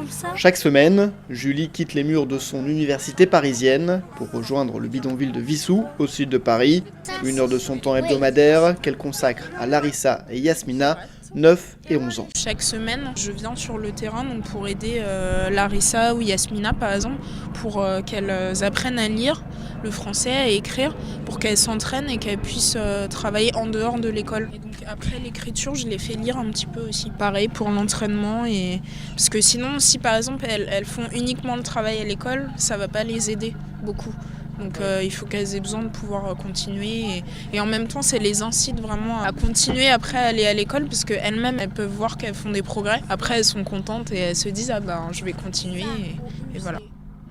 comme ça. Chaque semaine, Julie quitte les murs de son université parisienne pour rejoindre le bidonville de Vissou, au sud de Paris. 1 heure de son temps hebdomadaire qu'elle consacre à Larissa et Yasmina, 9 et 11 ans. Chaque semaine, je viens sur le terrain donc pour aider Larissa ou Yasmina par exemple, pour qu'elles apprennent à lire le français, à écrire, pour qu'elles s'entraînent et qu'elles puissent travailler en dehors de l'école. Et donc après l'écriture, je les fais lire un petit peu aussi. Pareil pour l'entraînement, parce que sinon, si par exemple elles font uniquement le travail à l'école, ça va pas les aider beaucoup. Donc il faut qu'elles aient besoin de pouvoir continuer et en même temps ça les incite vraiment à continuer après à aller à l'école parce qu'elles-mêmes elles peuvent voir qu'elles font des progrès. Après elles sont contentes et elles se disent ah ben je vais continuer et voilà.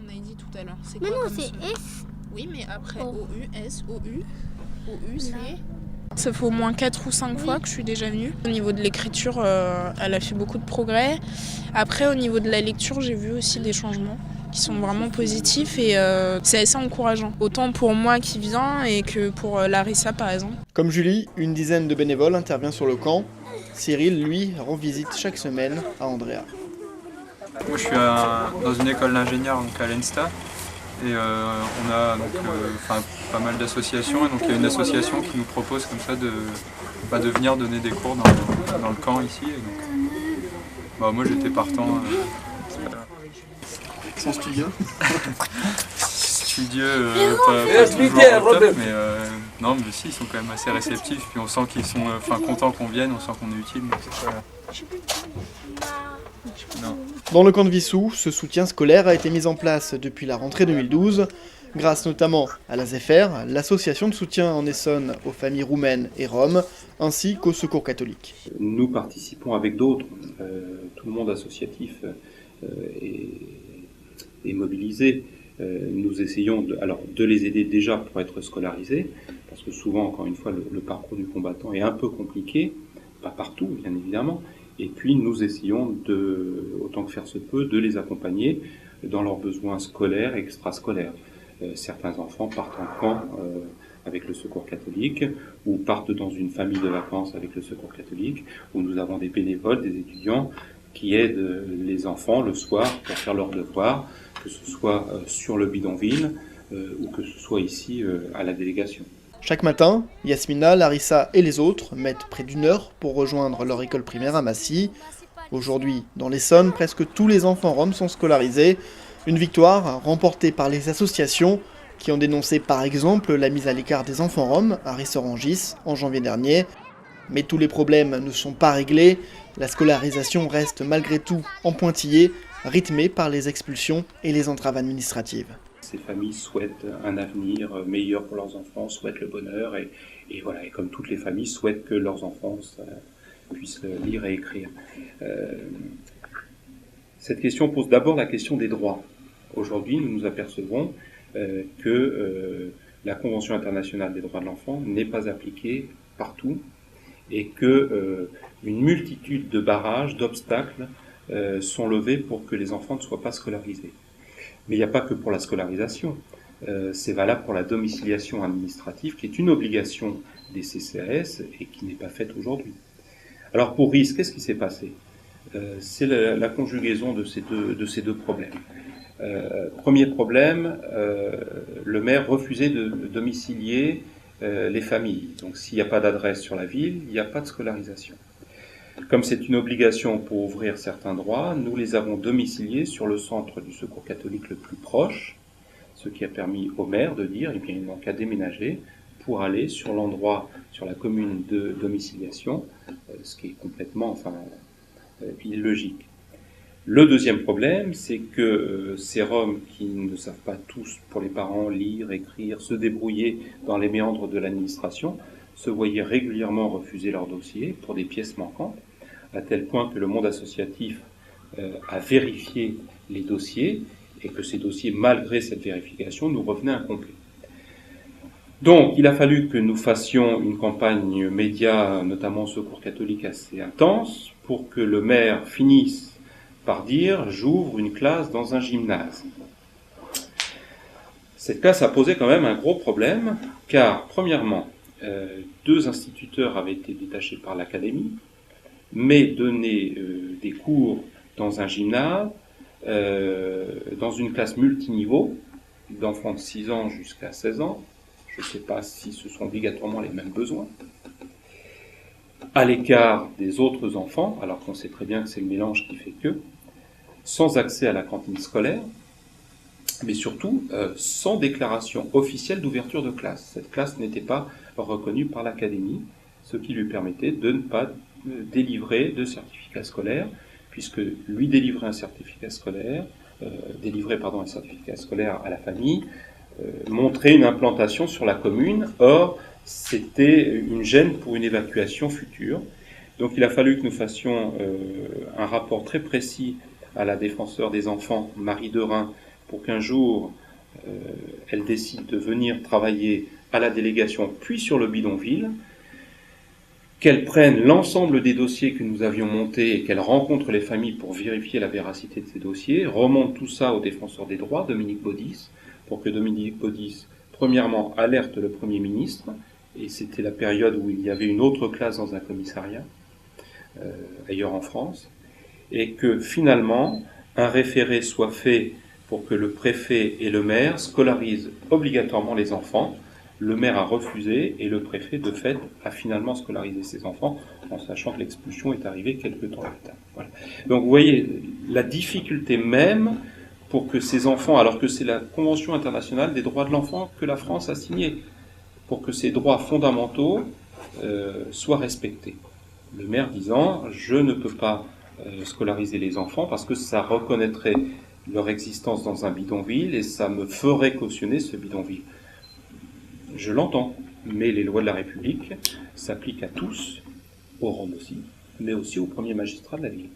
On a dit tout à l'heure. C'est Mais quoi non, comme c'est son? S. Oui mais après O. O-U-S, O-U. O-U c'est... Ça fait au moins 4 ou 5 fois que je suis déjà venue. Au niveau de l'écriture, elle a fait beaucoup de progrès. Après au niveau de la lecture, j'ai vu aussi des changements qui sont vraiment positifs et c'est assez encourageant. Autant pour moi qui viens et que pour Larissa par exemple. Comme Julie, une dizaine de bénévoles intervient sur le camp. Cyril, lui, rend visite chaque semaine à Andrea. Moi, je suis dans une école d'ingénieurs donc à l'ENSTA et on a donc, pas mal d'associations et donc il y a une association qui nous propose comme ça de venir donner des cours dans le camp ici. Et donc, moi j'étais partant. Sans studio. Studieux, pas toujours au top, mais non, mais si, ils sont quand même assez réceptifs. Puis on sent qu'ils sont contents qu'on vienne, on sent qu'on est utile. Donc c'est pas... Non. Dans le camp de Vissou, ce soutien scolaire a été mis en place depuis la rentrée 2012, grâce notamment à la ZEFER, l'association de soutien en Essonne aux familles roumaines et roms, ainsi qu'au Secours catholique. Nous participons avec d'autres, tout le monde associatif est mobilisé. Nous essayons de les aider déjà pour être scolarisés, parce que souvent, encore une fois, le parcours du combattant est un peu compliqué, pas partout bien évidemment, et puis nous essayons, autant que faire se peut, de les accompagner dans leurs besoins scolaires et extrascolaires. Certains enfants partent en camp avec le Secours catholique, ou partent dans une famille de vacances avec le Secours catholique, où nous avons des bénévoles, des étudiants qui aident les enfants le soir pour faire leurs devoirs, que ce soit sur le bidonville ou que ce soit ici à la délégation. Chaque matin, Yasmina, Larissa et les autres mettent près d'1 heure pour rejoindre leur école primaire à Massy. Aujourd'hui, dans l'Essonne, presque tous les enfants roms sont scolarisés. Une victoire remportée par les associations qui ont dénoncé par exemple la mise à l'écart des enfants roms à Rissorangis en janvier dernier. Mais tous les problèmes ne sont pas réglés. La scolarisation reste malgré tout en pointillé, rythmée par les expulsions et les entraves administratives. Ces familles souhaitent un avenir meilleur pour leurs enfants, souhaitent le bonheur et voilà, et comme toutes les familles souhaitent que leurs enfants puissent lire et écrire. Cette question pose d'abord la question des droits. Aujourd'hui, nous nous apercevons que la Convention internationale des droits de l'enfant n'est pas appliquée partout et que une multitude de barrages, d'obstacles sont levés pour que les enfants ne soient pas scolarisés. Mais il n'y a pas que pour la scolarisation, c'est valable pour la domiciliation administrative qui est une obligation des CCAS et qui n'est pas faite aujourd'hui. Alors pour RIS, qu'est-ce qui s'est passé? C'est la conjugaison de ces deux problèmes. Premier problème, le maire refusait de domicilier les familles. Donc s'il n'y a pas d'adresse sur la ville, il n'y a pas de scolarisation. Comme c'est une obligation pour ouvrir certains droits, nous les avons domiciliés sur le centre du Secours catholique le plus proche, ce qui a permis au maire de dire, eh bien, il manque qu'à déménager pour aller sur l'endroit, sur la commune de domiciliation, ce qui est complètement, illogique. Le deuxième problème, c'est que ces Roms qui ne savent pas tous, pour les parents, lire, écrire, se débrouiller dans les méandres de l'administration, se voyaient régulièrement refuser leur dossier pour des pièces manquantes, à tel point que le monde associatif a vérifié les dossiers et que ces dossiers, malgré cette vérification, nous revenaient incomplets. Donc, il a fallu que nous fassions une campagne média, notamment au Secours catholique, assez intense, pour que le maire finisse par dire « j'ouvre une classe dans un gymnase ». Cette classe a posé quand même un gros problème, car, premièrement, 2 instituteurs avaient été détachés par l'académie, mais donner des cours dans un gymnase, dans une classe multiniveau, d'enfants de 6 ans jusqu'à 16 ans. Je ne sais pas si ce sont obligatoirement les mêmes besoins. À l'écart des autres enfants, alors qu'on sait très bien que c'est le mélange qui fait que, sans accès à la cantine scolaire, mais surtout sans déclaration officielle d'ouverture de classe. Cette classe n'était pas reconnue par l'académie, ce qui lui permettait de ne pas délivrer de certificat scolaire, puisque lui délivrer un certificat scolaire, un certificat scolaire à la famille, montrait une implantation sur la commune. Or, c'était une gêne pour une évacuation future. Donc il a fallu que nous fassions un rapport très précis à la défenseure des enfants, Marie Derain, pour qu'un jour elle décide de venir travailler à la délégation, puis sur le bidonville, qu'elle prenne l'ensemble des dossiers que nous avions montés et qu'elle rencontre les familles pour vérifier la véracité de ces dossiers, remonte tout ça au défenseur des droits, Dominique Baudis, pour que Dominique Baudis, premièrement, alerte le Premier ministre, et c'était la période où il y avait une autre classe dans un commissariat, ailleurs en France, et que finalement, un référé soit fait pour que le préfet et le maire scolarisent obligatoirement les enfants. Le maire a refusé et le préfet, de fait, a finalement scolarisé ses enfants, en sachant que l'expulsion est arrivée quelque temps plus tard. Voilà. Donc vous voyez, la difficulté même pour que ces enfants, alors que c'est la Convention internationale des droits de l'enfant que la France a signée, pour que ces droits fondamentaux soient respectés. Le maire disant « je ne peux pas scolariser les enfants parce que ça reconnaîtrait leur existence dans un bidonville et ça me ferait cautionner ce bidonville ». Je l'entends, mais les lois de la République s'appliquent à tous, aux Roms aussi, mais aussi aux premiers magistrats de la ville.